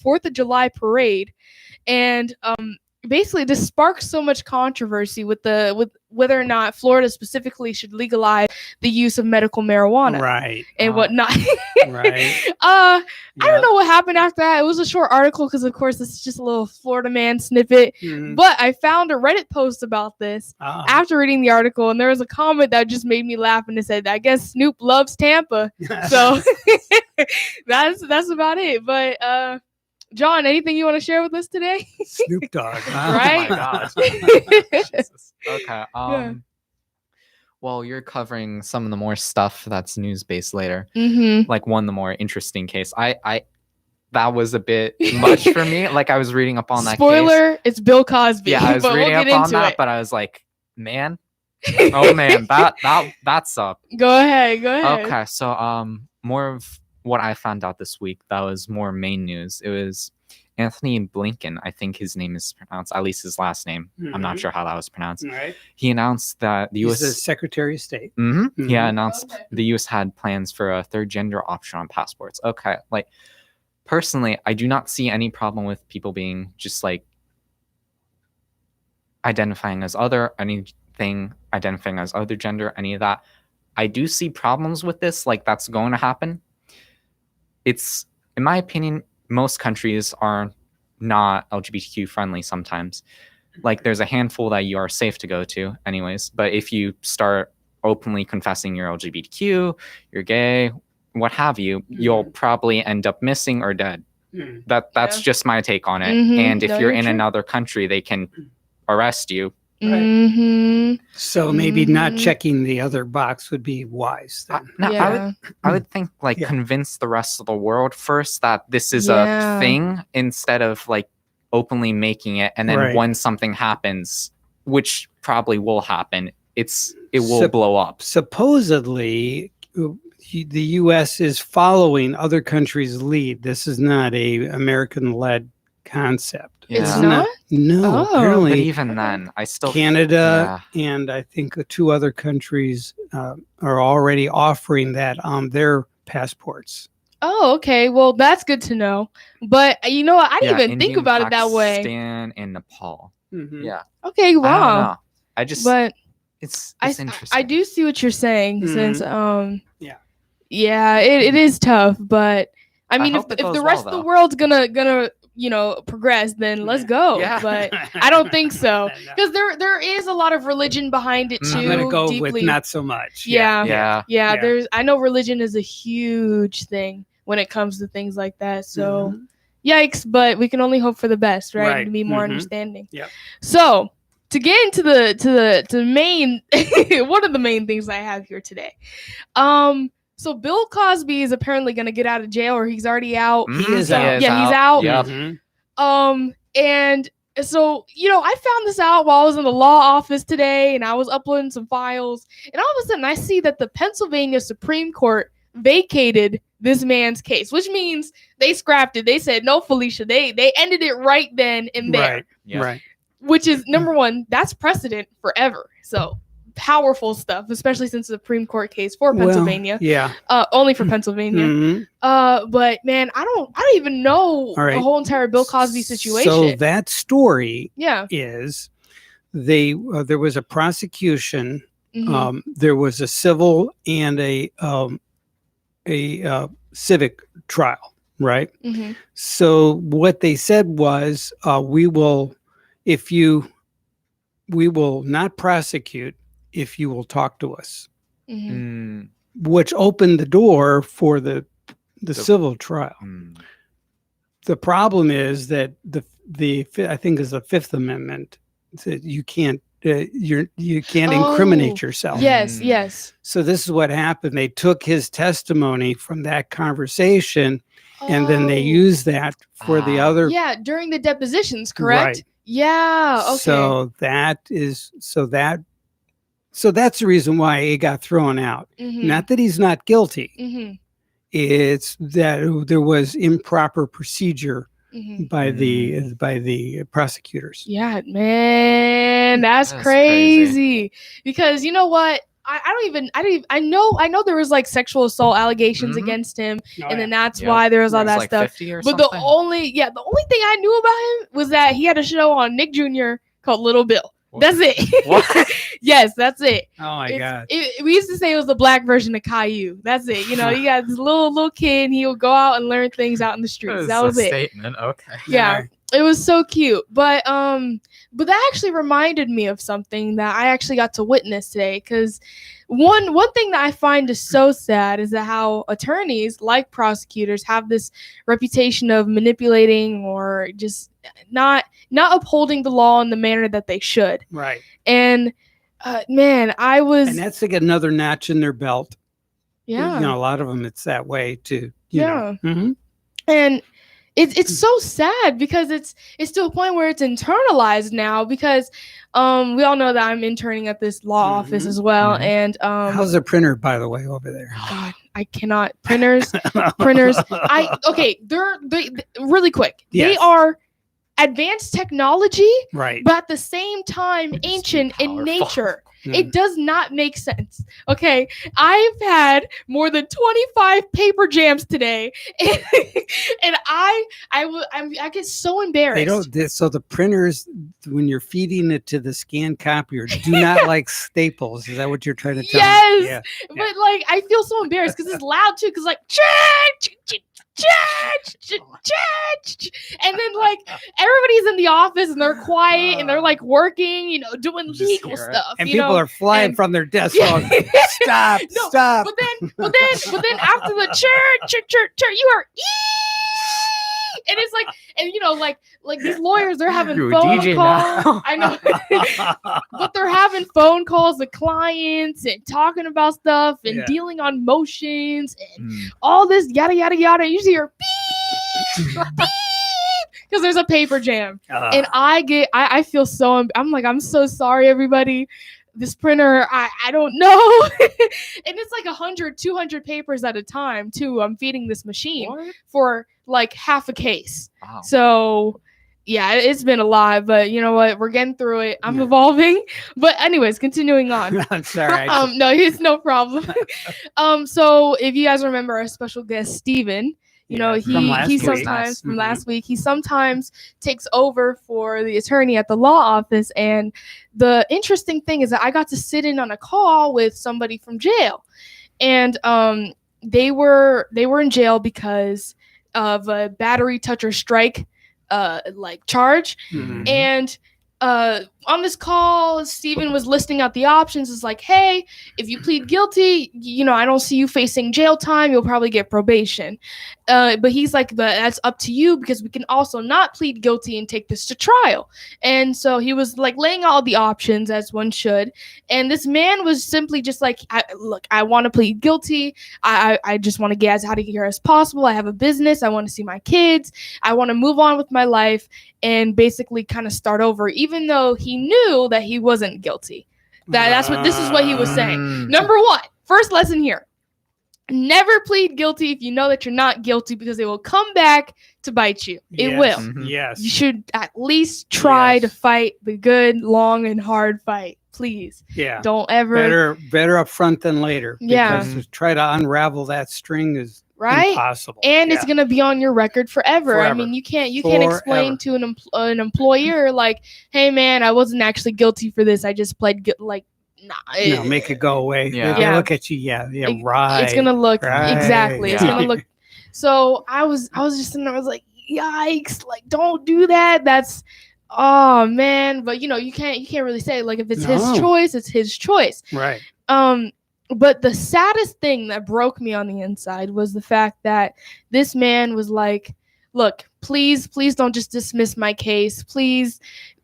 4th of July parade, and basically this sparked so much controversy with whether or not Florida specifically should legalize the use of medical marijuana, right, and whatnot. right. I don't know what happened after that. It was a short article because, of course, this is just a little Florida man snippet. But I found a Reddit post about this after reading the article, and there was a comment that just made me laugh, and it said, "I guess Snoop loves Tampa." So that's about it. But John, anything you want to share with us today? Snoop Dogg, right? Oh my gosh. Jesus. Okay. Well, you're covering some of the more stuff that's news based later. Like the more interesting case. I that was a bit much for me. Like I was reading up on that Spoiler, it's Bill Cosby. Yeah, I was reading up on that, but I was like, man, oh man, that sucked. Go ahead. Okay, so more of what I found out this week that was more main news. It was Anthony Blinken, I think his name is pronounced, at least his last name. I'm not sure how that was pronounced. Right. He announced that the He's U.S. the Secretary of State. He announced the U.S. had plans for a third gender option on passports. Okay, like personally, I do not see any problem with people being just like identifying as other, anything identifying as other gender, any of that. I do see problems with this, like that's going to happen. It's, in my opinion, most countries are not LGBTQ friendly sometimes. Like there's a handful that you are safe to go to anyways, but if you start openly confessing you're LGBTQ, you're gay, what have you, you'll probably end up missing or dead. That's just my take on it. And if you're in another country, they can arrest you. So maybe not checking the other box would be wise then. I would think convince the rest of the world first that this is a thing instead of like openly making it, and then when something happens, which probably will happen, it will blow up. Supposedly the U.S. is following other countries' lead. This is not a American-led concept. It's not? No, apparently. But even then, I still Canada and I think 2 other countries are already offering that on their passports. Oh, okay. Well, that's good to know. But you know what? I didn't even think about it that way. Pakistan and Nepal. Yeah. Okay. Wow. But it's interesting. I do see what you're saying. Since it is tough. But I mean, if the rest of the world's gonna progress, then let's go. But I don't think so, because there is a lot of religion behind it too. I'm gonna go deeply. with not so much. I know religion is a huge thing when it comes to things like that. So yikes, but we can only hope for the best, right? And to be more understanding. So to get into the main one of the main things I have here today. So Bill Cosby is apparently going to get out of jail, or he's already out. He's out. He's out. Yep. And so, I found this out while I was in the law office today, and I was uploading some files, and all of a sudden I see that the Pennsylvania Supreme Court vacated this man's case, which means they scrapped it. They said, no, Felicia, they ended it right then and there. Right. Which is, number one, that's precedent forever. So powerful stuff, especially since the Supreme Court case for Pennsylvania. Only for Pennsylvania. But man, I don't even know the whole entire Bill Cosby situation. So that story is there was a prosecution. There was a civil and a civic trial, right? So what they said was, we will not prosecute if you will talk to us, which opened the door for the civil trial. The problem is that the I think is the Fifth Amendment that you can't you can't incriminate yourself. Yes. So this is what happened. They took his testimony from that conversation, and then they used that for the other. Yeah, during the depositions, correct? Right. Yeah. Okay. So that's the reason why it got thrown out. Not that he's not guilty. It's that there was improper procedure by the prosecutors. Yeah, man, that's crazy. Because you know what? I know there was like sexual assault allegations against him, and then that's why there was all that stuff. But something. the only thing I knew about him was that he had a show on Nick Jr. called Little Bill. That's it. What? Yes, that's it. Oh my God. We used to say it was the black version of Caillou. That's it. You know, you got this little kid. He'll go out and learn things out in the streets. That was it. Statement. Okay. Yeah. It was so cute. But that actually reminded me of something that I actually got to witness today. Because one thing that I find is so sad is that how attorneys, like prosecutors, have this reputation of manipulating or just not upholding the law in the manner that they should. Right. And man, and that's to get another notch in their belt. Yeah. You know, a lot of them, it's that way too. Yeah. Mm-hmm. And it's so sad because it's to a point where it's internalized now because we all know that I'm interning at this law office as well. And how's the printer, by the way, over there? God, I cannot printers. They're really quick. Yes. They are advanced technology, right? But at the same time, ancient in nature. It does not make sense. Okay, I've had more than 25 paper jams today, and I get so embarrassed. So the printers, when you're feeding it to the scan copier, do not like staples. Is that what you're trying to tell me? Yes, but like I feel so embarrassed because it's loud too. Because like, and then like everybody's in the office and they're quiet and they're like working, you know, doing legal stuff. And people are flying from their desks. Stop! Stop! But then after the church, you are and it's like, and you know, like these lawyers, they're having phone calls. Now. I know, but they're having phone calls with clients and talking about stuff and dealing on motions and all this yada yada yada. Usually you're beep because there's a paper jam, and I feel so. I'm so sorry, everybody. This printer, I don't know. And it's like 100, 200 papers at a time, too. I'm feeding this machine for like half a case. Wow. So, yeah, it's been a lot, but you know what? We're getting through it. I'm evolving. But anyways, continuing on. I'm sorry. No, it's no problem. So if you guys remember our special guest, Steven, you know, he sometimes from last week, he sometimes takes over for the attorney at the law office. And the interesting thing is that I got to sit in on a call with somebody from jail. And they were in jail because of a battery toucher strike charge. And on this call, Steven was listing out the options. It's like, hey, if you plead guilty, you know, I don't see you facing jail time. You'll probably get probation. But he's like, but that's up to you because we can also not plead guilty and take this to trial. And so he was like laying out all the options as one should. And this man was simply just like, I want to plead guilty. I just want to get as out of here as possible. I have a business. I want to see my kids. I want to move on with my life and basically kind of start over, even though he knew that he wasn't guilty. This is what he was saying. Number one, first lesson here. Never plead guilty if you know that you're not guilty because it will come back to bite you. It will. Mm-hmm. Yes. You should at least try to fight the good, long, and hard fight. Please. Yeah. Don't ever. Better up front than later. Yeah. Because to try to unravel that string is impossible. And it's gonna be on your record forever. I mean, you can't explain to an employer like, hey man, I wasn't actually guilty for this. I just pled nah. Make it go away. Yeah. They look at you. Right. It's gonna look exactly. Yeah. It's gonna look. So I was just sitting there. I was like, yikes! Like, don't do that. That's, oh man. But you know, you can't really say like if it's his choice, it's his choice. Right. But the saddest thing that broke me on the inside was the fact that this man was like, look, please don't just dismiss my case. Please.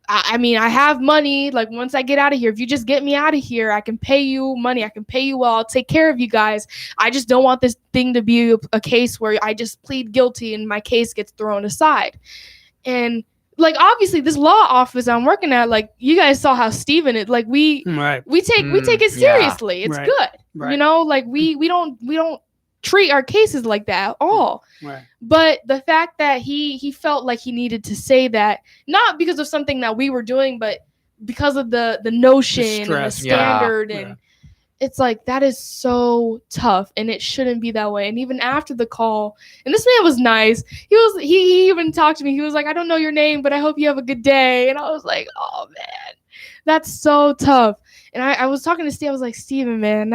I mean, I have money. Like, once I get out of here, if you just get me out of here, I can pay you money. I can pay you well. I'll take care of you guys. I just don't want this thing to be a case where I just plead guilty and my case gets thrown aside. And like, obviously, this law office I'm working at, like, you guys saw how Steven it. Like, we take it seriously. It's good. Right. You know, like we don't treat our cases like that at all. Right. But the fact that he felt like he needed to say that, not because of something that we were doing, but because of the notion and the standard it's like, that is so tough, and it shouldn't be that way. And even after the call, and this man was nice. He even talked to me. He was like, I don't know your name, but I hope you have a good day. And I was like, oh man, that's so tough. And I was talking to Steve. I was like, Steven, man,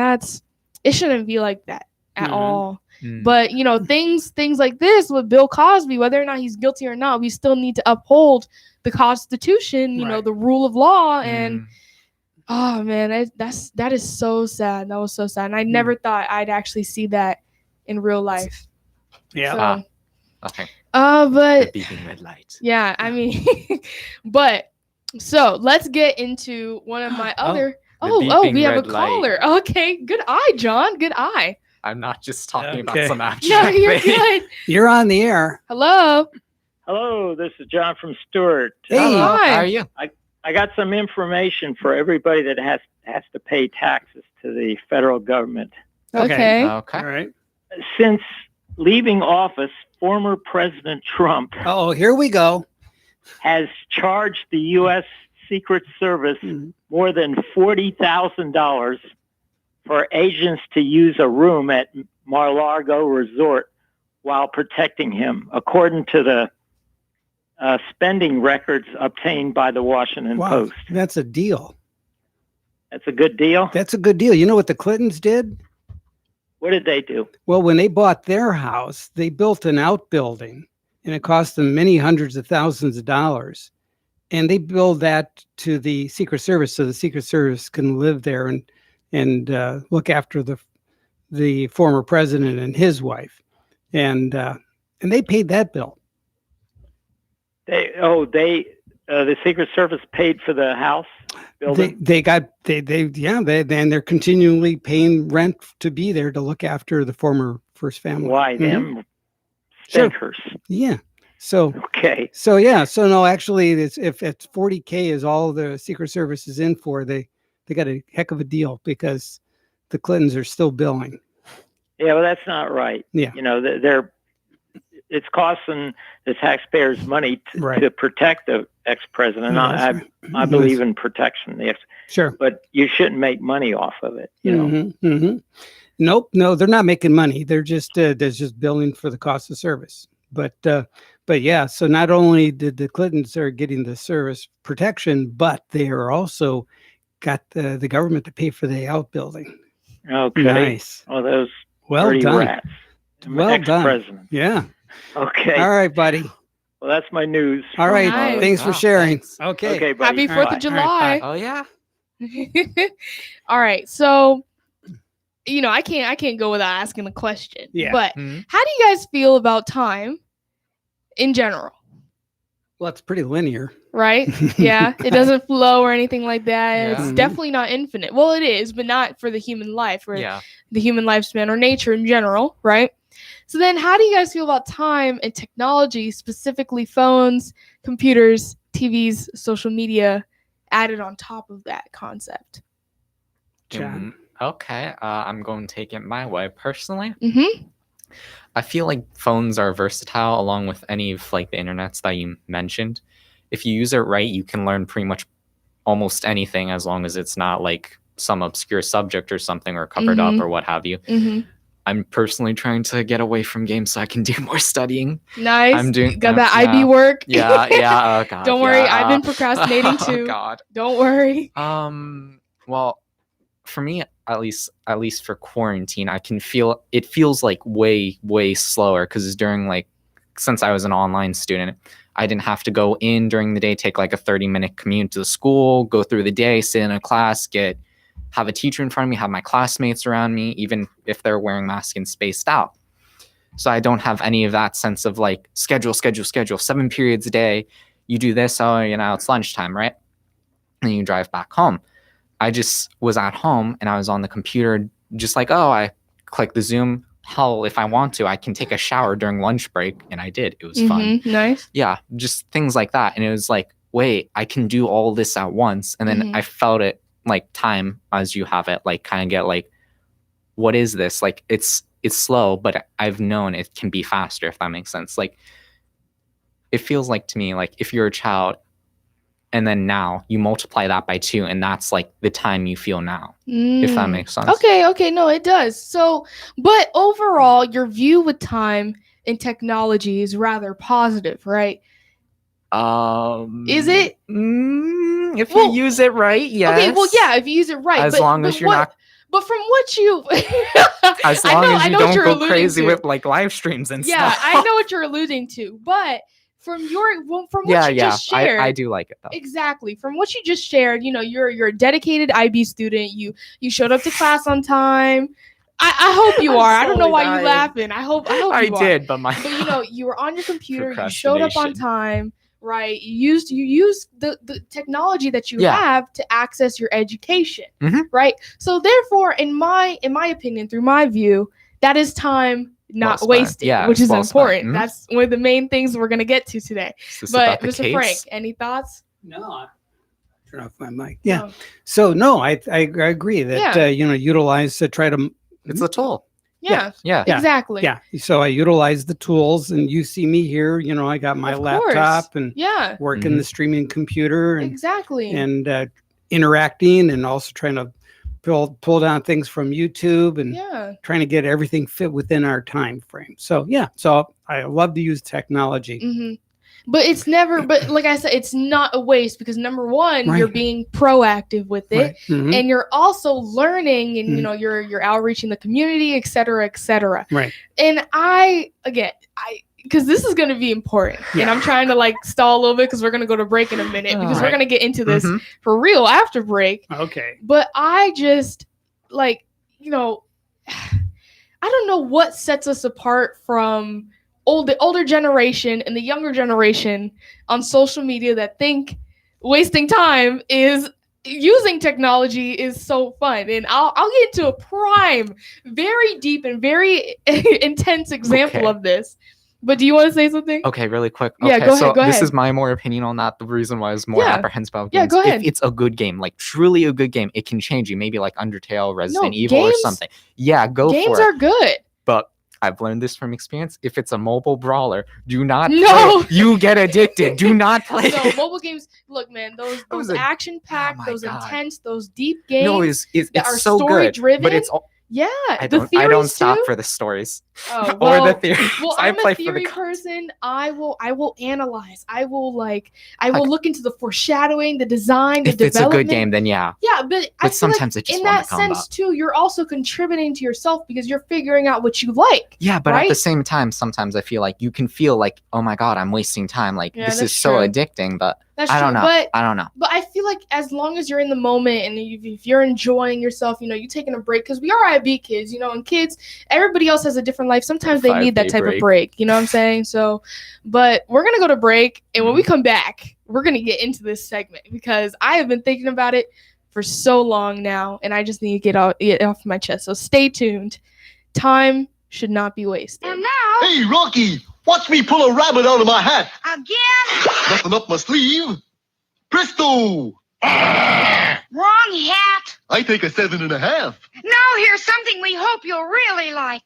it shouldn't be like that at all. But things like this with Bill Cosby, whether or not he's guilty or not, we still need to uphold the Constitution, the rule of law. And oh man, that is so sad. That was so sad. And I never thought I'd actually see that in real life. Yeah. Okay. But the beeping red light. Yeah, I mean, but so let's get into one of my other. We have a caller. Light. Okay, good eye, John. Good eye. I'm not just talking about some action. No, you're good. You're on the air. Hello. Hello, this is John from Stewart. Hey, hi. How are you? I got some information for everybody that has to pay taxes to the federal government. Okay. All right. Since leaving office, former President Trump here we go. has charged the U.S. Secret Service more than $40,000 for agents to use a room at Mar-a-Lago Resort while protecting him, according to the spending records obtained by the Washington Post. That's a deal. That's a good deal? That's a good deal. You know what the Clintons did? What did they do? Well, when they bought their house, they built an outbuilding, and it cost them many hundreds of thousands of dollars. And they billed that to the Secret Service so the Secret Service can live there and look after the former president and his wife. And they paid that bill. The Secret Service paid for the house building. They're continually paying rent to be there to look after the former first family. Why them stinkers? Sure. Yeah. So okay. So yeah. So no, actually, if it's $40K is all the Secret Service is in for, they got a heck of a deal because the Clintons are still billing. Yeah, well, that's not right. Yeah. It's costing the taxpayers money to protect the ex-president. I believe in protection. Sure. But you shouldn't make money off of it. Nope. No, they're not making money. They're just billing for the cost of service. But yeah, so not only did the Clintons are getting the service protection, but they are also got the government to pay for the outbuilding. Okay. Nice. Oh, those well done. Rats. Well done. Yeah. Okay. All right, buddy. Well, that's my news. All right. Nice. Thanks for sharing. Thanks. Okay, Happy buddy. 4th of July. Oh yeah. All right. So, I can't go without asking a question. Yeah. But how do you guys feel about time in general? Well, it's pretty linear. Right? Yeah. It doesn't flow or anything like that. Yeah. It's definitely not infinite. Well, it is, but not for the human life or the human lifespan or nature in general, right? So then how do you guys feel about time and technology, specifically phones, computers, TVs, social media, added on top of that concept? John. Okay. I'm going to take it my way personally. Mm-hmm. I feel like phones are versatile along with any of the internets that you mentioned. If you use it right, you can learn pretty much almost anything as long as it's not some obscure subject or something or covered up or what have you. Mm-hmm. I'm personally trying to get away from games so I can do more studying. Nice. I'm doing got that IB work. Yeah. Oh God. Don't worry, I've been procrastinating too. Oh God. Don't worry. Well, for me, at least for quarantine, I can feel it feels way slower because during since I was an online student, I didn't have to go in during the day, take a 30-minute commute to the school, go through the day, sit in a class, have a teacher in front of me, have my classmates around me, even if they're wearing masks and spaced out. So I don't have any of that sense of schedule, 7 periods a day. You do this, it's lunchtime, right? And you drive back home. I just was at home and I was on the computer just I click the Zoom. Hell, if I want to, I can take a shower during lunch break. And I did. It was fun. Nice. Yeah, just things like that. And it was wait, I can do all this at once. And then I felt it time as you have it, kind of get what is this? It's slow, but I've known it can be faster, if that makes sense. It feels to me if you're a child, and then now you multiply that by 2, and that's like the time you feel now. If that makes sense. Okay, no, it does. So, but overall, your view with time and technology is rather positive, right? Is it? If you use it right, yes. Okay, well, yeah, if you use it right. As long as you're not. But from what you, as long as you don't go crazy with like live streams and stuff. Yeah, I know what you're alluding to, but from what you just shared, I do like it though. Exactly. From what you just shared, you're a dedicated IB student. You showed up to class on time. I hope you are. I don't know why you're laughing. I hope I you did, are. But you were on your computer. You showed up on time. Right, you used the technology that you have to access your education, right? So therefore, in my opinion, through my view, that is time not wasted, which is important. That's one of the main things we're gonna get to today. But Mr. Frank, any thoughts? No, turn off my mic. Yeah. No. So no, I agree that utilize to try to. It's a tool. Yeah, exactly. Yeah. So I utilize the tools, and you see me here. I got my laptop and working the streaming computer and and interacting, and also trying to pull down things from YouTube and trying to get everything fit within our time frame. So so I love to use technology. Mm-hmm. But it's never, but like I said, it's not a waste because number one, you're being proactive with it, and you're also learning, and you're outreaching the community, et cetera, et cetera. Right. And because this is going to be important, and I'm trying to like stall a little bit because we're going to go to break in a minute because we're going to get into this for real after break. Okay. But I just like, I don't know what sets us apart from the older generation and the younger generation on social media that think wasting time is using technology is so fun. And I'll get into a prime, very deep and very intense example of this. But do you want to say something? Okay, really quick. Yeah, okay, go ahead. This is my more opinion on that. The reason why I was more apprehensive about games. Yeah, go ahead. If it's a good game, like truly a good game, it can change you. Maybe like Undertale, Resident Evil, or something. Yeah, go for it. Games are good. But I've learned this from experience. If it's a mobile brawler, do not play it. You get addicted. Do not play it. No, mobile games, look, man, those action-packed, those intense, those deep games that are so story-driven. But it's all... I don't stop for the stories or the theories. Well, I'm a theory person. I will analyze. I will look into the foreshadowing, the design, the development. If it's a good game, then yeah. Yeah, but sometimes it's just in that sense too, you're also contributing to yourself because you're figuring out what you like. Yeah, but at the same time, sometimes I feel like you can feel like, oh my god, I'm wasting time. Like this is so addicting, but I don't know. I don't know. But I feel like as long as you're in the moment and if you're enjoying yourself, you taking a break because we are IB kids, and kids, everybody else has a different life. Sometimes they need that type of break. You know what I'm saying? So, but we're gonna go to break, and when we come back, we're gonna get into this segment because I have been thinking about it for so long now, and I just need to get it off my chest. So stay tuned. Time should not be wasted. And now, hey Rocky, watch me pull a rabbit out of my hat. Again? Nothing up my sleeve. Presto! Wrong hat. I take a 7.5. Now here's something we hope you'll really like.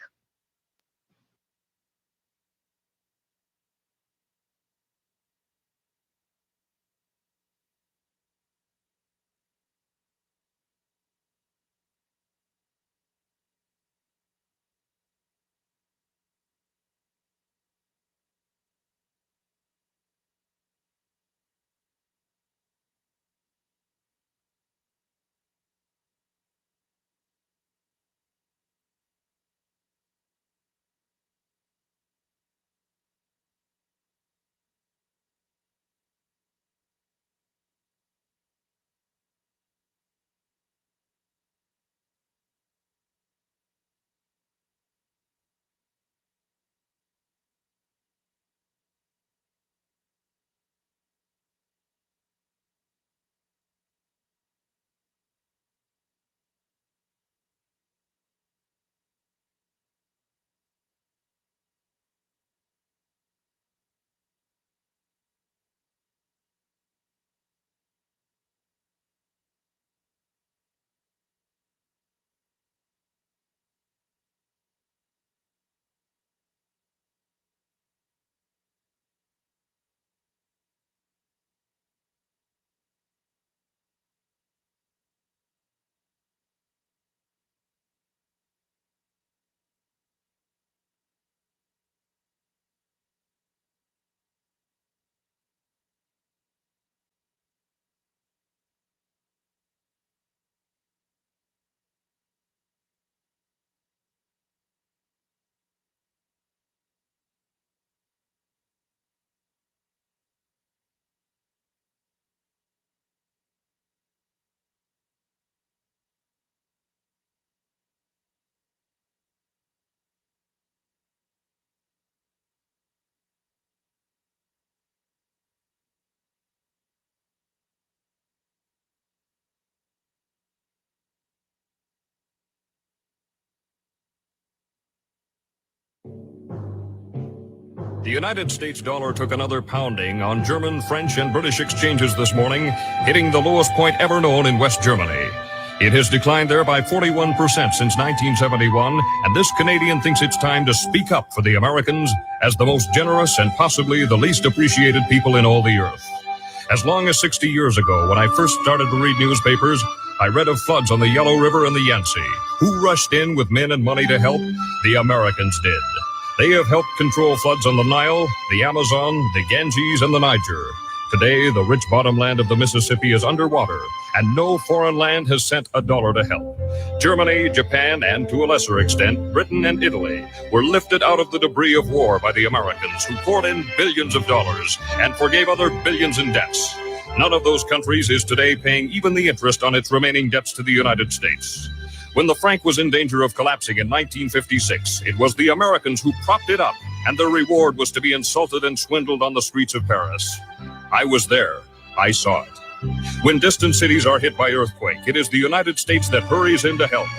The United States dollar took another pounding on German, French, and British exchanges this morning, hitting the lowest point ever known in West Germany. It has declined there by 41% since 1971, and this Canadian thinks it's time to speak up for the Americans as the most generous and possibly the least appreciated people in all the earth. As long as 60 years ago, when I first started to read newspapers, I read of floods on the Yellow River and the Yangtze. Who rushed in with men and money to help? The Americans did. They have helped control floods on the Nile, the Amazon, the Ganges, and the Niger. Today, the rich bottomland of the Mississippi is underwater, and no foreign land has sent a dollar to help. Germany, Japan, and to a lesser extent, Britain and Italy were lifted out of the debris of war by the Americans, who poured in billions of dollars and forgave other billions in debts. None of those countries is today paying even the interest on its remaining debts to the United States. When the franc was in danger of collapsing in 1956, it was the Americans who propped it up, and their reward was to be insulted and swindled on the streets of Paris. I was there. I saw it. When distant cities are hit by earthquake, it is the United States that hurries in to help.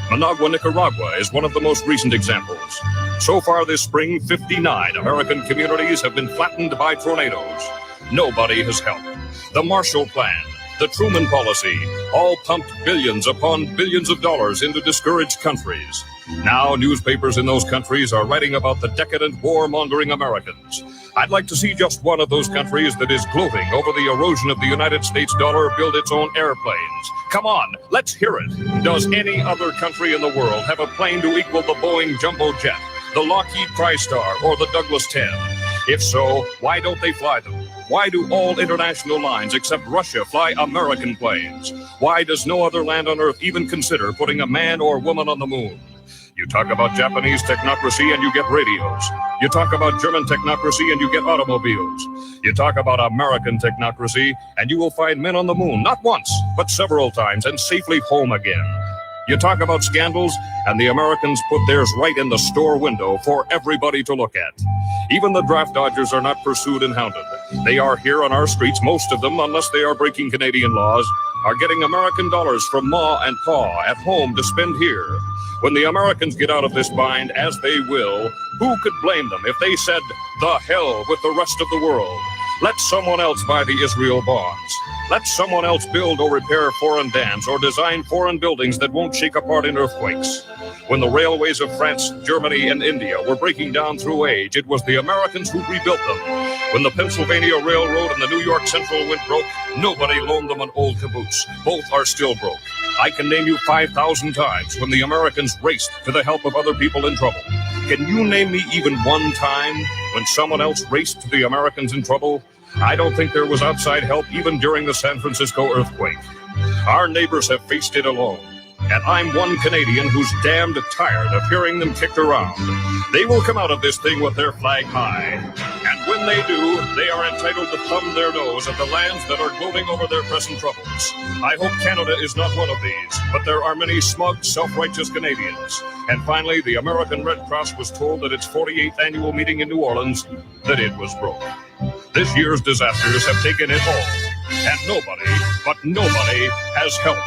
Managua, Nicaragua is one of the most recent examples. So far this spring, 59 American communities have been flattened by tornadoes. Nobody has helped. The Marshall Plan, the Truman Policy, all pumped billions upon billions of dollars into discouraged countries. Now newspapers in those countries are writing about the decadent, war-mongering Americans. I'd like to see just one of those countries that is gloating over the erosion of the United States dollar build its own airplanes. Come on, let's hear it. Does any other country in the world have a plane to equal the Boeing Jumbo Jet, the Lockheed TriStar, or the Douglas 10? If so, why don't they fly them? Why do all international lines except Russia fly American planes? Why does no other land on Earth even consider putting a man or woman on the moon? You talk about Japanese technocracy and you get radios. You talk about German technocracy and you get automobiles. You talk about American technocracy and you will find men on the moon, not once, but several times, and safely home again. You talk about scandals, and the Americans put theirs right in the store window for everybody to look at. Even the draft dodgers are not pursued and hounded. They are here on our streets, most of them, unless they are breaking Canadian laws, are getting American dollars from Ma and Pa at home to spend here. When the Americans get out of this bind, as they will, who could blame them if they said, the hell with the rest of the world? Let someone else buy the Israel bonds. Let someone else build or repair foreign dams or design foreign buildings that won't shake apart in earthquakes. When the railways of France, Germany, and India were breaking down through age, it was the Americans who rebuilt them. When the Pennsylvania Railroad and the New York Central went broke, nobody loaned them an old caboose. Both are still broke. I can name you 5,000 times when the Americans raced to the help of other people in trouble. Can you name me even one time when someone else raced to the Americans in trouble? I don't think there was outside help even during the San Francisco earthquake. Our neighbors have faced it alone. And I'm one Canadian who's damned tired of hearing them kicked around. They will come out of this thing with their flag high. And when they do, they are entitled to thumb their nose at the lands that are gloating over their present troubles. I hope Canada is not one of these, but there are many smug, self-righteous Canadians. And finally, the American Red Cross was told at its 48th annual meeting in New Orleans that it was broke. This year's disasters have taken it all. And nobody has helped.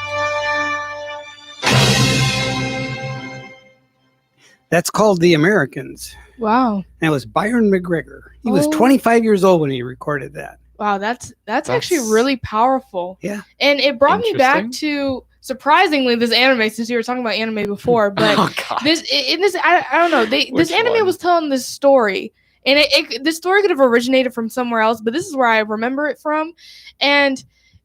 That's called The Americans. Wow. And it was Byron McGregor. He was 25 years old when he recorded that. Wow, that's actually really powerful. Yeah. And it brought me back to, surprisingly, this anime, since you were talking about anime before, but I don't know, this anime was telling this story. And this story could have originated from somewhere else, but this is where I remember it from. And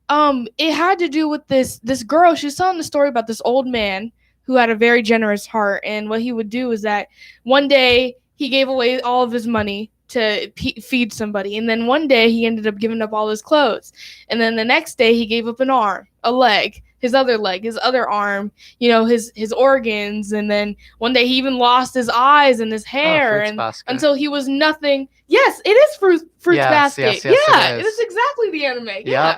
it had to do with this girl. She was telling the story about this old man who had a very generous heart. And what he would do is that one day he gave away all of his money to feed somebody. And then one day he ended up giving up all his clothes. And then the next day he gave up an arm, a leg, his other leg, his other arm, his organs. And then one day he even lost his eyes and his hair until he was nothing. Yes, it is Fruits Basket. Yes, it is exactly the anime. Yeah.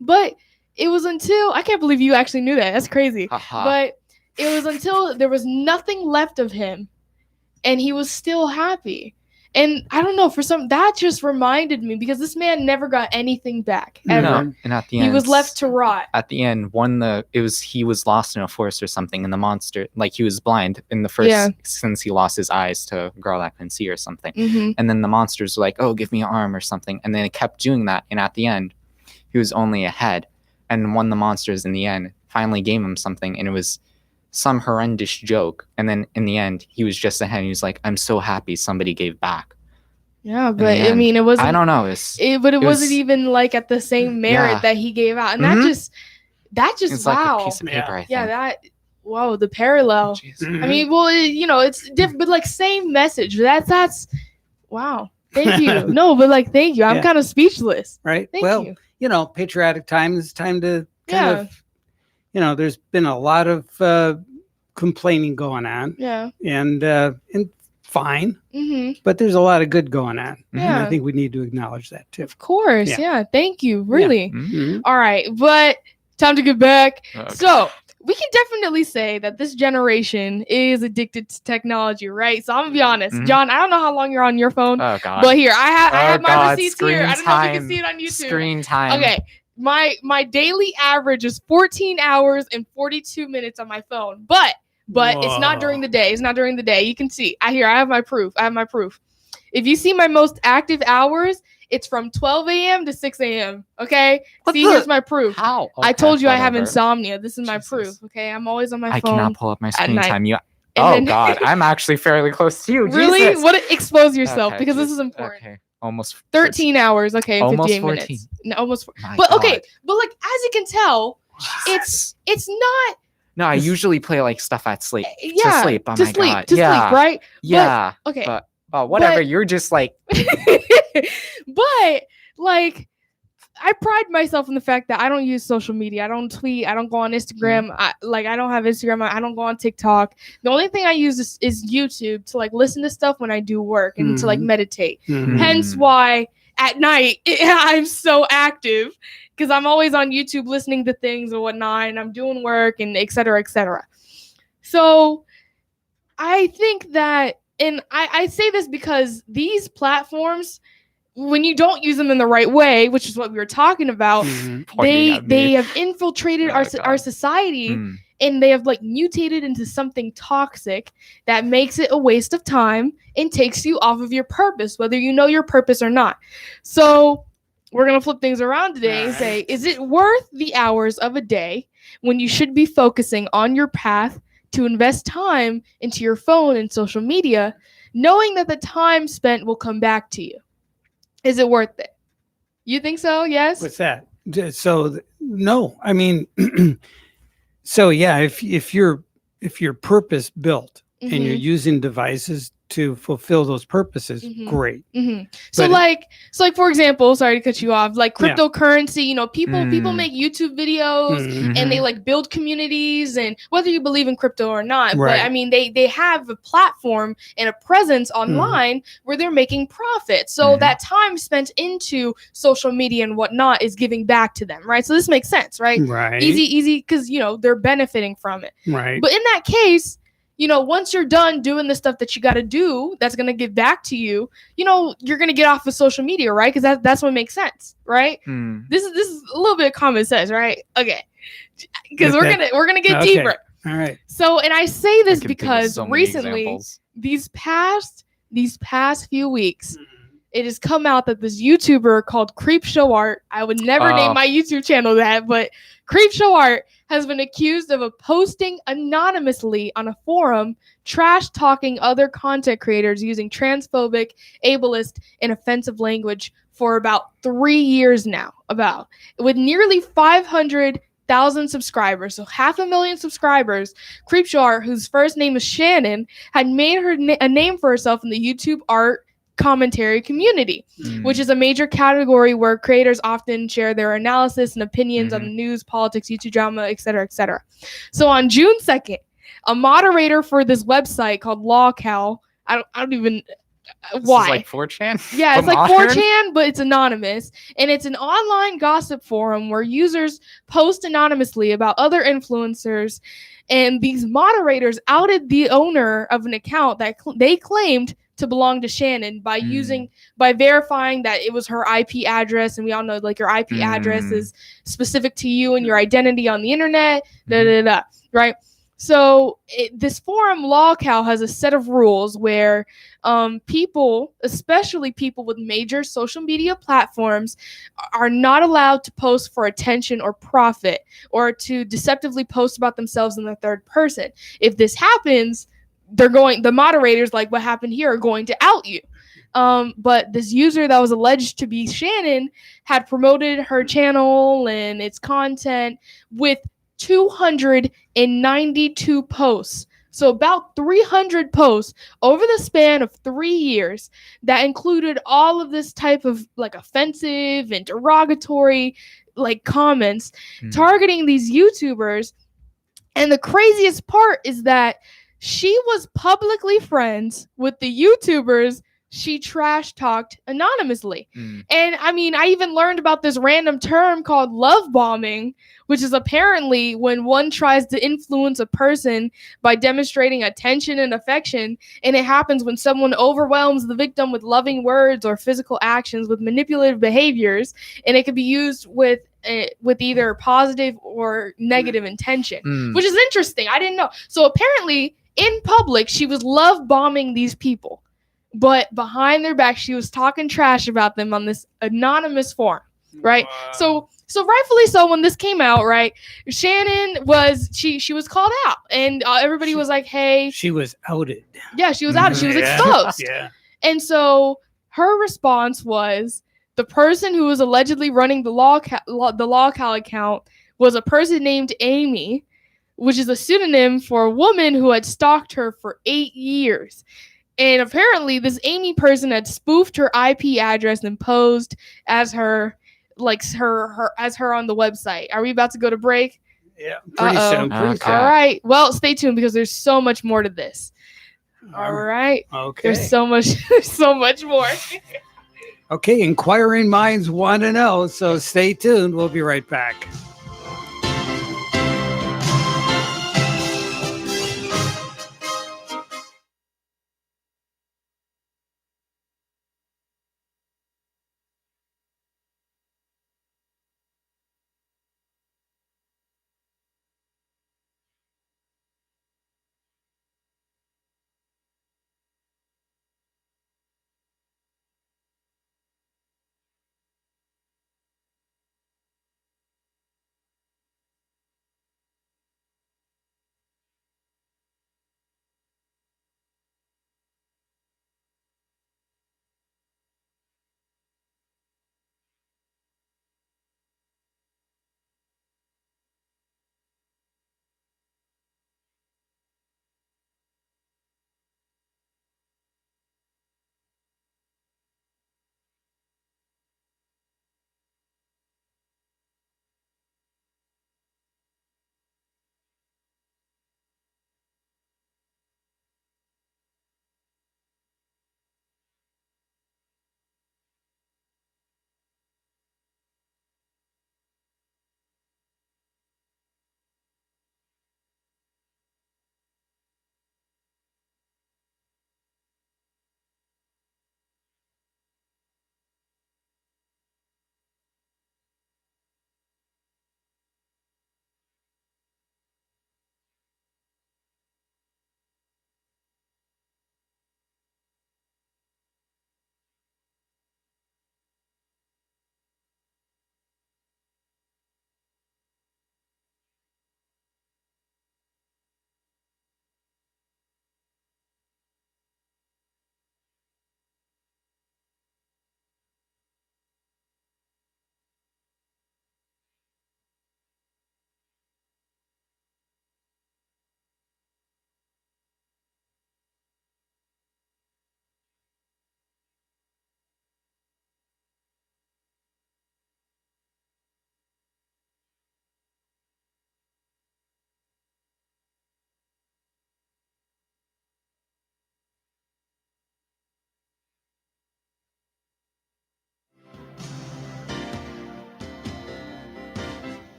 But it was until, I can't believe you actually knew that. That's crazy. But it was until there was nothing left of him and he was still happy. And I don't know, that just reminded me, because this man never got anything back ever. No. And at the end, he was left to rot. At the end, he was lost in a forest or something, and the monster, like, he was blind in the first, since he lost his eyes to a girl that couldn't see or something. Mm-hmm. And then the monsters were like, oh, give me an arm or something. And then it kept doing that. And at the end, he was only a head. And one of the monsters in the end finally gave him something, and it was some horrendous joke. And then in the end, he was just a head. And he was like, I'm so happy somebody gave back. Yeah, but I mean, it wasn't. I don't know. It wasn't even like at the same merit that he gave out, and that just it's wow. Like a piece of paper, I think. Yeah, the parallel. Mm-hmm. I mean, well, it's different, but like same message. That's wow. Thank you. No, but like, thank you. I'm kind of speechless. Right. Thank you. Patriotic time is time to kind of, there's been a lot of complaining going on. Yeah. And fine. Mm-hmm. But there's a lot of good going on. Yeah. And I think we need to acknowledge that too. Of course. Yeah. Thank you. Really. Yeah. Mm-hmm. All right. But time to get back. Okay. So we can definitely say that this generation is addicted to technology, right? So I'm gonna be honest, John. I don't know how long you're on your phone, but here I have my receipts here. I don't know if you can see it on YouTube. Screen time. Okay, my daily average is 14 hours and 42 minutes on my phone, but it's not during the day. It's not during the day. You can see. I have my proof. If you see my most active hours, it's from 12 a.m. to 6 a.m. Okay? Here's my proof. How? Okay, I told you I have insomnia. This is my proof. Okay? I'm always on my phone. I cannot pull up my screen time. God. I'm actually fairly close to you. Really? Jesus. What? Expose yourself, because this is important. Okay. Almost 13 hours. Okay, almost 58 14. minutes. No, almost. My but God. okay, but like as you can tell, it's not. No, I usually play like stuff at sleep. Yeah, to sleep. Oh to my sleep, God. to sleep, right? Yeah. But, okay. But whatever. You're just like. But like, I pride myself in the fact that I don't use social media. I don't tweet. I don't go on Instagram. I don't have Instagram. I don't go on TikTok. The only thing I use is YouTube to like listen to stuff when I do work and to like meditate. Hence why at night I'm so active, because I'm always on YouTube listening to things or whatnot, and I'm doing work and et cetera, et cetera. So I think that, and I say this because these platforms, when you don't use them in the right way, which is what we were talking about, they have infiltrated our society, and they have like mutated into something toxic that makes it a waste of time and takes you off of your purpose, whether you know your purpose or not. So we're going to flip things around today and say, is it worth the hours of a day when you should be focusing on your path to invest time into your phone and social media, knowing that the time spent will come back to you? Is it worth it? You think so? Yes? What's that? So no, I mean, so yeah, if you're purpose built and you're using devices to fulfill those purposes, great. So like for example, sorry to cut you off, like cryptocurrency, people make YouTube videos and they like build communities, and whether you believe in crypto or not, but I mean they have a platform and a presence online where they're making profit. So that time spent into social media and whatnot is giving back to them, right? So this makes sense, right? Right. Easy, because they're benefiting from it. Right. But in that case, once you're done doing the stuff that you got to do, that's going to give back to you, you're going to get off of social media, right? Because that's what makes sense, right? This is a little bit of common sense, right? Okay. Because we're going to get deeper. All right. So, and I say this I can because think of so many recently, examples. these past few weeks, it has come out that this YouTuber called Creepshow Art, I would never name my YouTube channel that, but Creepshow Art has been accused of posting anonymously on a forum, trash talking other content creators using transphobic, ableist, and offensive language for about 3 years now. With nearly 500,000 subscribers, so 500,000 subscribers, Creepshow Art, whose first name is Shannon, had made her a name for herself in the YouTube art commentary community, which is a major category where creators often share their analysis and opinions on the news, politics, YouTube drama, etc., etc. So on June 2nd, a moderator for this website called LawCal, I don't even why. This is like 4chan? Yeah, it's like modern? 4chan, but it's anonymous, and it's an online gossip forum where users post anonymously about other influencers, and these moderators outed the owner of an account that they claimed to belong to Shannon by verifying that it was her IP address, and we all know like your IP address is specific to you and your identity on the internet, right? So this forum, LawCal, has a set of rules where people, especially people with major social media platforms, are not allowed to post for attention or profit, or to deceptively post about themselves in the third person. If this happens, the moderators, like what happened here, are going to out you. But this user that was alleged to be Shannon had promoted her channel and its content with 292 posts. So about 300 posts over the span of 3 years that included all of this type of like offensive and derogatory like comments targeting these YouTubers. And the craziest part is that she was publicly friends with the YouTubers she trash talked anonymously. And I mean, I even learned about this random term called love bombing, which is apparently when one tries to influence a person by demonstrating attention and affection. And it happens when someone overwhelms the victim with loving words or physical actions with manipulative behaviors. And it can be used with either positive or negative intention, which is interesting. I didn't know. So apparently in public, she was love bombing these people. But behind their back, she was talking trash about them on this anonymous forum, right? Wow. So rightfully so, when this came out, right, Shannon was she was called out, and everybody was like, "Hey," she was outed. Yeah, she was outed. She was exposed. Yeah. And so her response was, the person who was allegedly running the LawCal account was a person named Amy, which is a pseudonym for a woman who had stalked her for 8 years. And apparently this Amy person had spoofed her IP address and posed as her on the website. Are we about to go to break? Yeah, pretty soon. All right. Well, stay tuned because there's so much more to this. All right. Okay. There's so much more. Okay, inquiring minds want to know, so stay tuned. We'll be right back.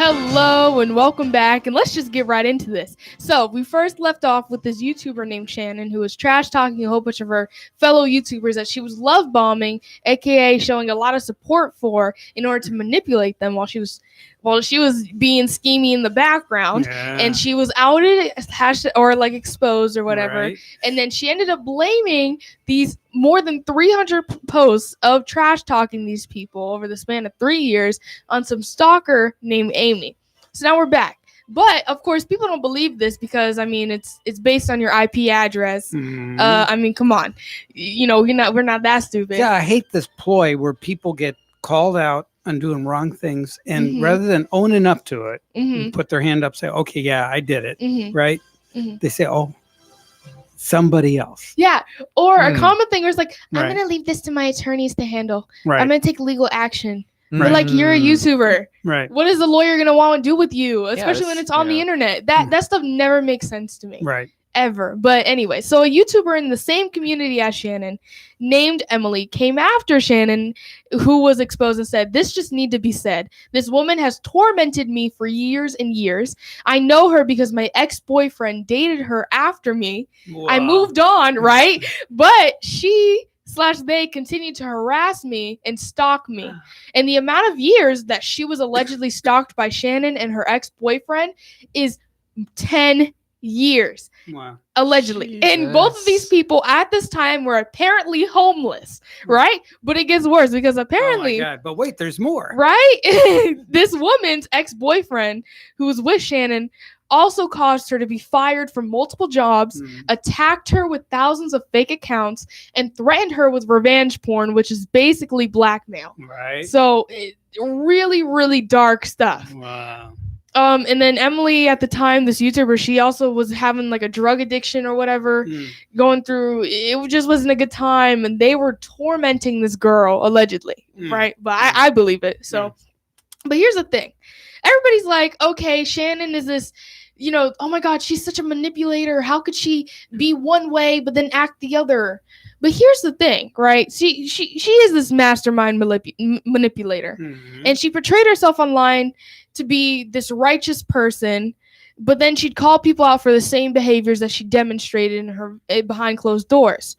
Hello and welcome back, and let's just get right into this. So we first left off with this YouTuber named Shannon who was trash talking a whole bunch of her fellow YouTubers that she was love bombing, aka showing a lot of support for in order to manipulate them while she was being schemy in the background, and she was outed, or like exposed or whatever, right. And then she ended up blaming these more than 300 posts of trash talking these people over the span of 3 years on some stalker named Amy. So now we're back. But of course, people don't believe this because I mean it's based on your IP address. I mean, come on, you know, we're not that stupid. Yeah, I hate this ploy where people get called out on doing wrong things, and rather than owning up to it, and put their hand up, say, "Okay, yeah, I did it," right? They say, "Oh, somebody else." Yeah, or a common thing is like, "I'm gonna leave this to my attorneys to handle. I'm gonna take legal action." But like, you're a YouTuber, right? What is the lawyer gonna want to do with you, especially when it's on the internet? That stuff never makes sense to me, right? Ever. But anyway, so a YouTuber in the same community as Shannon, named Emily, came after Shannon, who was exposed, and said, "This just need to be said. This woman has tormented me for years and years. I know her because my ex-boyfriend dated her after me. Wow. I moved on, right? But they continued to harass me and stalk me. And the amount of years that she was allegedly stalked by Shannon and her ex-boyfriend is 10 years." Wow. Allegedly. Jesus. And both of these people at this time were apparently homeless, right? But it gets worse because apparently, oh my God. But wait, there's more, right? This woman's ex-boyfriend, who was with Shannon, also caused her to be fired from multiple jobs, attacked her with thousands of fake accounts, and threatened her with revenge porn, which is basically blackmail. Right. So really, really dark stuff. Wow. And then Emily, at the time, this YouTuber, she also was having like a drug addiction or whatever, going through. It just wasn't a good time, and they were tormenting this girl allegedly, right? But I believe it. So, but here's the thing: everybody's like, okay, Shannon is this, you know, oh my God, she's such a manipulator. How could she be one way but then act the other? But here's the thing, right? She is this mastermind manipulator, and she portrayed herself online to be this righteous person, but then she'd call people out for the same behaviors that she demonstrated in her behind closed doors.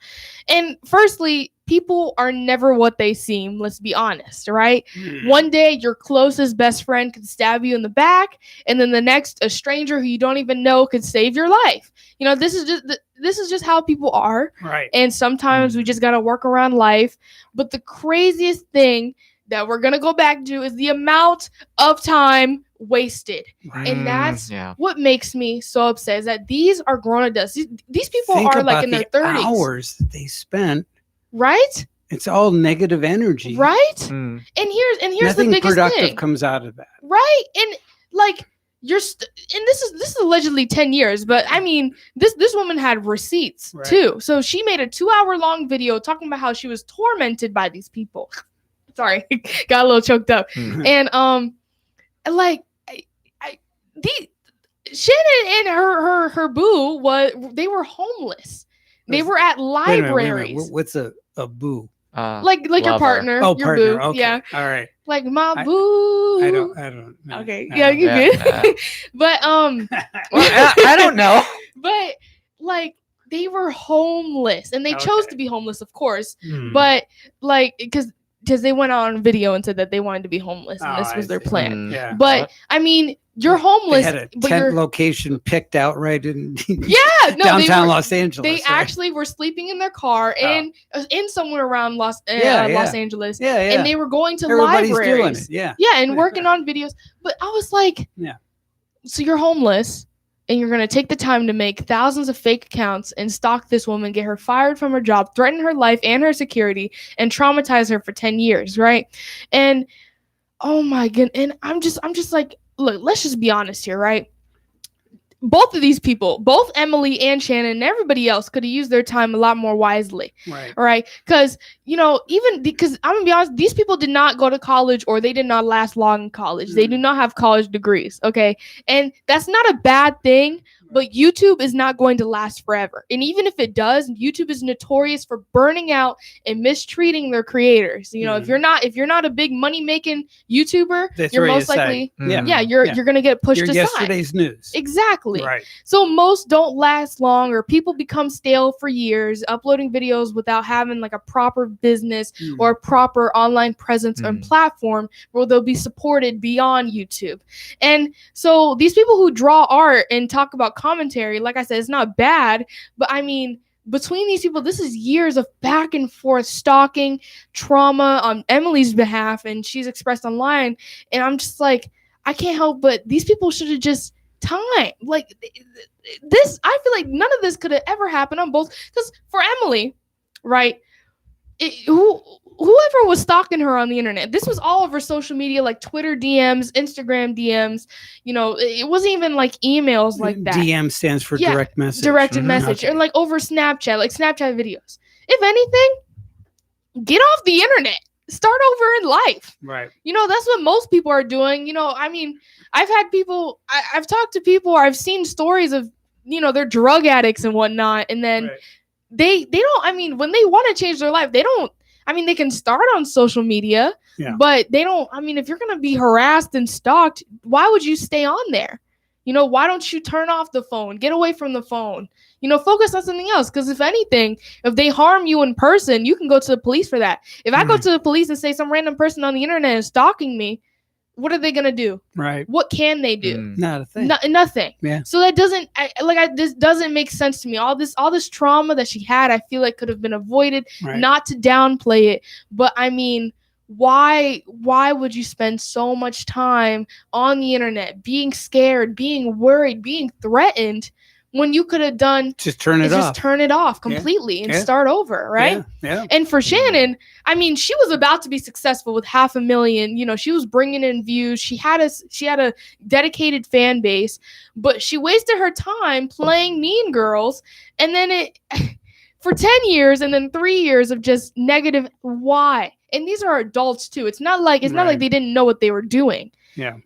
And firstly, people are never what they seem. Let's be honest, right? One day, your closest best friend could stab you in the back, and then the next, a stranger who you don't even know could save your life. You know, this is just how people are, right? And sometimes we just gotta work around life. But the craziest thing that we're gonna go back to is the amount of time wasted, and that's what makes me so upset. Is that these are grown adults. These people are like in their 30s. Hours that they spent, right? It's all negative energy, right? And here's nothing the biggest productive thing comes out of that, right? And like and this is allegedly 10 years, but I mean, this woman had receipts too. So she made a 2-hour-long video talking about how she was tormented by these people. Sorry, got a little choked up. And like Shannon and her boo they were homeless. They were at libraries. Wait a minute. What's a boo? Like your partner. Oh, your partner. Boo. Okay. Yeah. All right. Like my boo. I don't know. Okay. Yeah, you good. But I don't know. But like, they were homeless, and they chose to be homeless, of course. But like, because they went on video and said that they wanted to be homeless, and this was their plan. Yeah. But I mean, you're homeless. They had a tent location picked out right in downtown Los Angeles. They actually were sleeping in their car in somewhere around Los Angeles. And they were going to libraries. Doing it. And working on videos. But I was like, so you're homeless, and you're going to take the time to make thousands of fake accounts and stalk this woman, get her fired from her job, threaten her life and her security, and traumatize her for 10 years, right? And oh my goodness, and I'm just like, look, let's just be honest here, right? Both of these people, both Emily and Shannon and everybody else, could have used their time a lot more wisely. Right? Because, you know, even because I'm going to be honest, these people did not go to college, or they did not last long in college. They do not have college degrees. Okay. And that's not a bad thing, but YouTube is not going to last forever. And even if it does, YouTube is notorious for burning out and mistreating their creators. You know, if you're not a big money making YouTuber, you're most likely you're going to get pushed aside. Yesterday's news. Exactly. Right. So most don't last long, or people become stale for years, uploading videos without having like a proper business or a proper online presence and platform where they'll be supported beyond YouTube. And so these people who draw art and talk about commentary, like I said, it's not bad, but I mean, between these people, this is years of back and forth stalking, trauma on Emily's behalf, and she's expressed online. And I'm just like, I can't help but these people should have just time. Like this, I feel like none of this could have ever happened on both. Because for Emily, right, whoever was stalking her on the internet, this was all over social media, like Twitter DMs, Instagram DMs. You know, it wasn't even like emails like that. DM stands for direct message. Directed message. Okay. Or like over Snapchat, like Snapchat videos. If anything, get off the internet. Start over in life. Right. You know, that's what most people are doing. You know, I mean, I've had people, I've talked to people, I've seen stories of, you know, they're drug addicts and whatnot. And then they don't, I mean, when they want to change their life, they don't, I mean, they can start on social media, but they don't, I mean, if you're going to be harassed and stalked, why would you stay on there? You know, why don't you turn off the phone, get away from the phone, you know, focus on something else? Because if anything, if they harm you in person, you can go to the police for that. If I go to the police and say some random person on the internet is stalking me, what are they going to do? Right. What can they do? Not a thing. Nothing. Yeah. So that doesn't, this doesn't make sense to me. All this trauma that she had, I feel like could have been avoided, not to downplay it. But I mean, why would you spend so much time on the internet being scared, being worried, being threatened when you could have done just turn it off completely and start over, right? Yeah. And for Shannon, I mean, she was about to be successful with 500,000. You know, she was bringing in views. She had a dedicated fan base, but she wasted her time playing Mean Girls, and then for 10 years and then 3 years of just negative. Why? And these are adults too. It's not like they didn't know what they were doing. Yeah.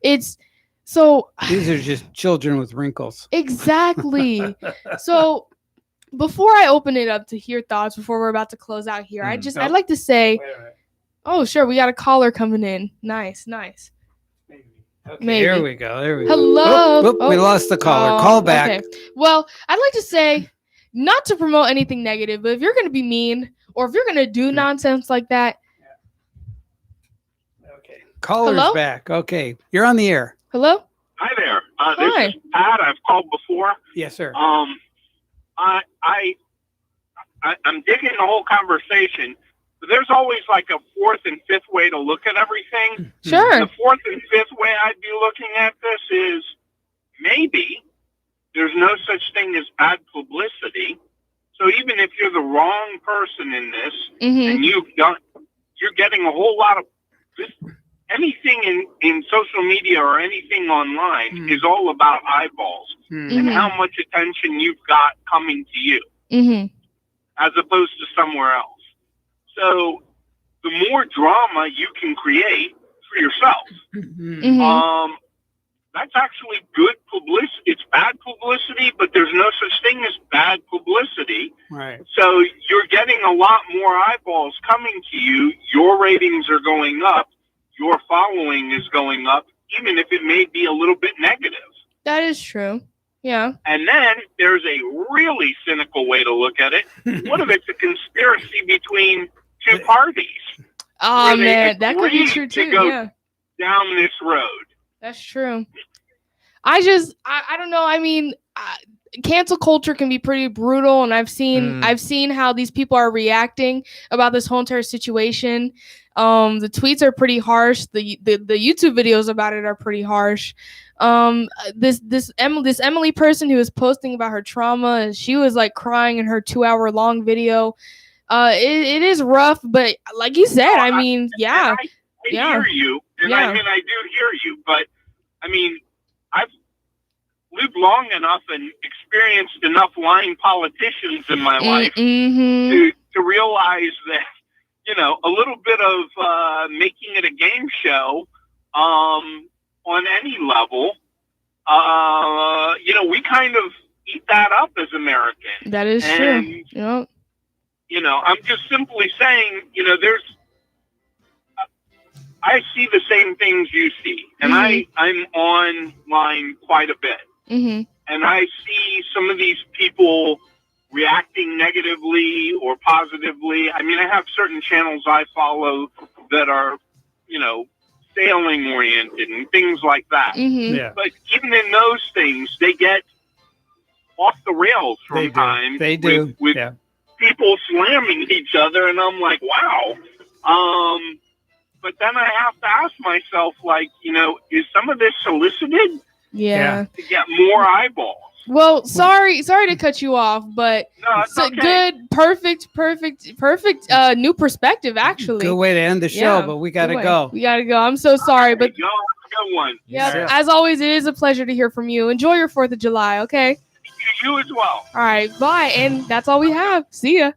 So these are just children with wrinkles. Exactly. So before I open it up to hear thoughts, before we're about to close out here, I'd like to say, oh, sure, we got a caller coming in. Nice. Okay, maybe. There we go. Hello. We lost the caller. Call back. Okay. Well, I'd like to say, not to promote anything negative, but if you're going to be mean or if you're going to do nonsense like that. Okay. Caller's back. Okay. You're on the air. Hello? Hi there. This is Pat. I've called before. Yes, sir. I'm digging the whole conversation. But there's always like a fourth and fifth way to look at everything. Sure. The fourth and fifth way I'd be looking at this is maybe there's no such thing as bad publicity. So even if you're the wrong person in this, and you're getting a whole lot of this. Anything in social media or anything online is all about eyeballs and how much attention you've got coming to you as opposed to somewhere else. So the more drama you can create for yourself, that's actually good publicity. It's bad publicity, but there's no such thing as bad publicity. Right. So you're getting a lot more eyeballs coming to you. Your ratings are going up. Your following is going up, even if it may be a little bit negative. That is true. Yeah. And then there's a really cynical way to look at it. What if it's a conspiracy between two parties? Oh, man, that could be true, too. Yeah. Down this road. That's true. I don't know. I mean, cancel culture can be pretty brutal, and I've seen how these people are reacting about this whole entire situation. The tweets are pretty harsh. The YouTube videos about it are pretty harsh. This Emily person who was posting about her trauma, and she was like crying in her 2-hour long video. It is rough, but like you said, I mean, I hear you, and I do hear you, but I mean, I've lived long enough and experienced enough lying politicians in my life to realize that, you know, a little bit of making it a game show on any level, you know, we kind of eat that up as Americans. That is true. Yep. You know, I'm just simply saying, you know, I see the same things you see, and I'm online quite a bit, and I see some of these people reacting negatively or positively. I mean, I have certain channels I follow that are, you know, sailing oriented and things like that. Yeah. But even in those things, they get off the rails from time. They do. With people slamming each other, and I'm like, wow. But then I have to ask myself, like, you know, is some of this solicited? Yeah. To get more eyeballs. Well, sorry to cut you off, but no, it's okay. Good, perfect new perspective, actually. Good way to end the show, but we got to go. We got to go. I'm so sorry, but go. Good one. Yeah, as always, it is a pleasure to hear from you. Enjoy your 4th of July, okay? You as well. All right, bye. And that's all we have. See ya.